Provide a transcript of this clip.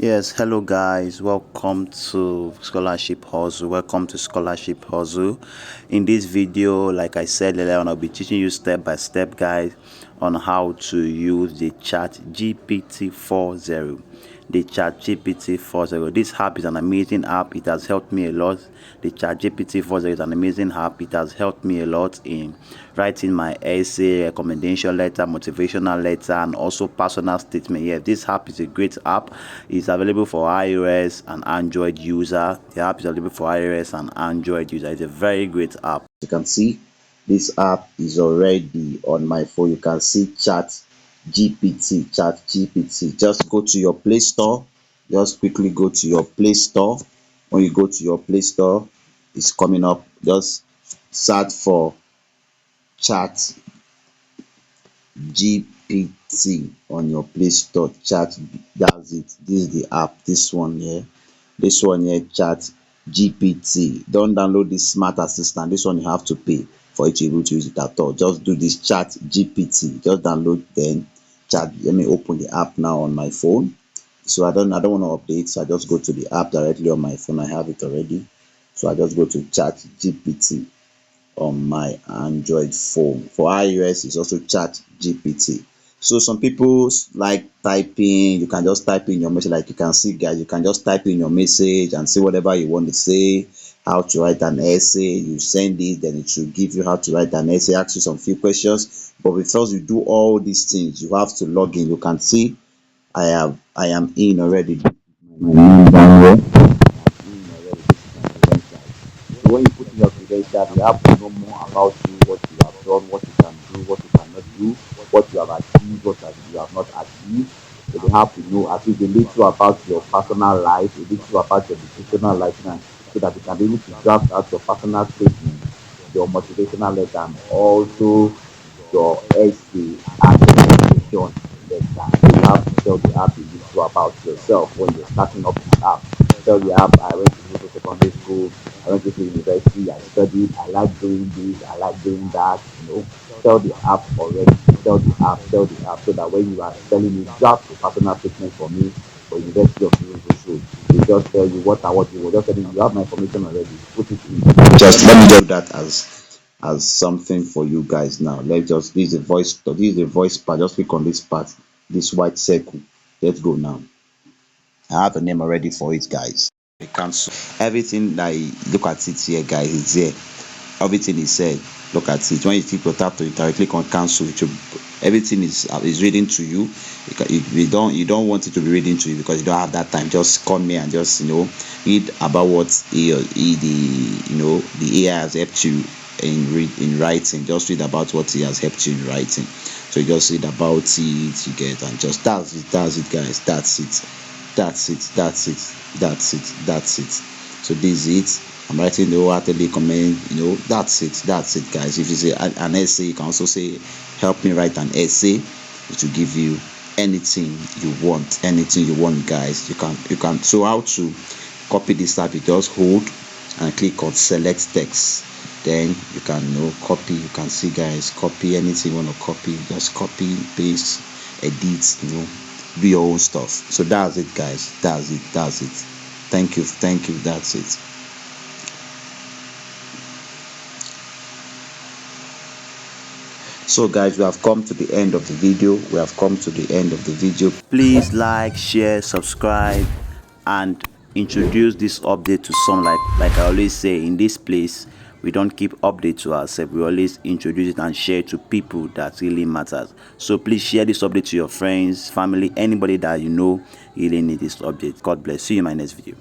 Yes, hello guys, welcome to Scholarship Hustle. Welcome to Scholarship Hustle. In this video, like I said earlier on, I'll be teaching you step by step, guys, on how to use the ChatGPT 4.0. The ChatGPT 4.0. This app is an amazing app. It has helped me a lot. The ChatGPT 4.0 is an amazing app. It has helped me a lot in writing my essay, recommendation letter, motivational letter, and also personal statement. Yeah, this app is a great app. It's available for iOS and Android user. The app is available for iOS and Android user. It's a very great app. You can see this app is already on my phone. You can see ChatGPT. Just go to your Play Store. Just quickly go to your Play Store. When you go to your Play Store, it's coming up. Just search for ChatGPT on your Play Store. That's it. This is the app. This one here, ChatGPT. Don't download this smart assistant. This one you have to pay for it to be able to use it at all. Just do this ChatGPT. Just download then chat. Let me open the app now on my phone. So I don't want to update, so I just go to the app directly on my phone. I have it already. So I just go to ChatGPT on my Android phone. For iOS, it's also ChatGPT. So some people like typing. You can just type in your message, like you can see, guys. You can just type in your message and say whatever you want to say. How to write an essay. You send it, then it will give you how to write an essay. Ask you some few questions. But before you do all these things, you have to log in. You can see I am in already. My name down here. So when you put in your credentials, you have to know more about you, what you have done, what you can do, what you cannot do, what you have achieved, what you have not achieved. So they have to know at least a little about your personal life, a little about your professional life, so that you can be able to draft out your personal statement, your motivational letter, and also your essay and recommendation letter. So you have to tell the app a little about yourself when you're starting up the app. Tell the app, I went to secondary school, I went to university, I studied, I like doing this, I like doing that. Tell the app already. Tell the app, so that when you are telling me draft a personal statement for me for University of New, they just tell you what I want. You will just tell you have my information already. Put it in. Just let me do that as something for you guys now. Let's just this is the voice part. Just click on this part, this white circle. Let's go now. I have a name already for it, guys. We cancel everything that look at it here, guys. It's there. Everything is said. Look at it. When you click or tap to it, click on cancel. Everything is reading to you. You don't want it to be reading to you because you don't have that time. Just come here and just read about what the AI has helped you in writing. Just read about what he has helped you in writing. So you just read about it, you get, and just that's it, guys. That's it. So this is it. I'm writing the wholeheartedly comment. That's it, guys. If you say an essay, you can also say help me write an essay. It will give you anything you want, guys. You can. So how to copy this app? You just hold and click on select text. Then you can copy. You can see, guys, copy anything you want to copy. Just copy, paste, edit. Do your own stuff. So that's it, guys. That's it. Thank you. That's it. So guys, we have come to the end of the video. Please like, share, subscribe, and introduce this update to some. Like I always say, in this place we don't keep updates to ourselves. We always introduce it and share it to people that really matters. So please share this update to your friends, family, anybody that you know really need this update. God bless. See you in my next video.